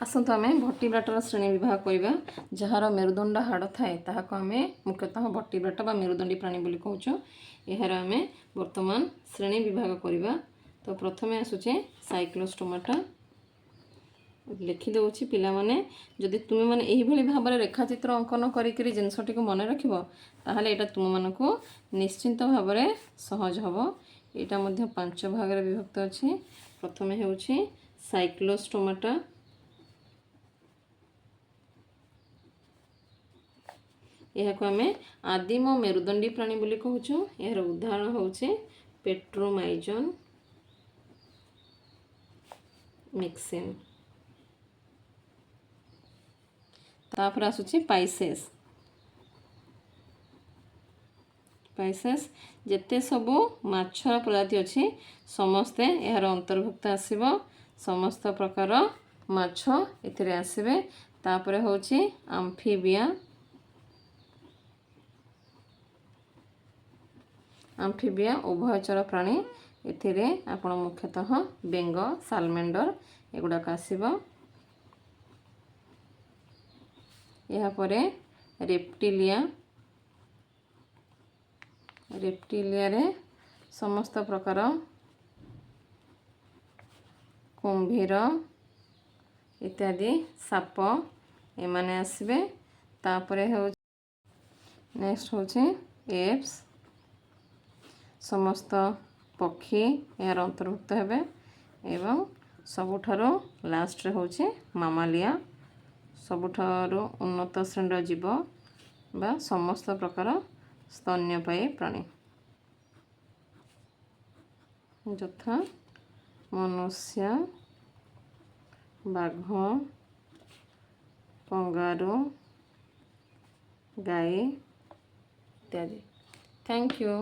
आसतु आम भट्टिब्राटर श्रेणी विभाग करवा जार मेरुदंड हाड़ थाए ताहाको आम मुख्यतः भट्टिब्राट बा मेरुदंडी प्राणी बोली कहूँ। यार आम वर्तमान श्रेणी विभाग करवा। तो प्रथमे आसूचे साइक्लोस्टोमाटा लिखिदे पिला माने जदि तुम मैंने यही भाव में रेखाचित्र अंकन करी जिनसटी को मन रख ताहले एटा तुम मानकु निश्चिंत भाव में सहज हम। यहाँ 5 भाग में विभक्त अच्छी। प्रथमे होउछि साइक्लोस्टोमाटा। यह को आम आदिम मेरुदंडी प्राणी बोली कहूँ। यार उदाहरण होउछि पेट्रोमाइजन मिक्सिन। तापर आसुछि पाइसेस। पाइसेस जेते सबु माछर प्रजाति अच्छी समस्ते यार अंतर्भुक्त आसीबो। समस्त प्रकार माछ एथिरे आसीबे। तापर होउछि आम्फिबिया। आम्फिबिया उभयचर प्राणी एथिरे आपण मुख्यतः बेंग सालमेंडर एगुड़ाक आसीबो। यहाँ परे रेप्टिलिया। रेप्टिलिया रे समस्त प्रकार कुंभीर इत्यादि साप एमाने आसबे। तापरे हो नेक्स्ट होचे एप्स। समस्त पक्षी यार अंतर्भुक्त हेबे। एवं सबुठारो लास्ट रे होचे मामालिया। सबुठारो उन्नत श्रेणीर जीव बा समस्त प्रकार स्तन्यपायी प्राणी यथा मनुष्य बाघ कंगारू गाई इत्यादि। Thank you.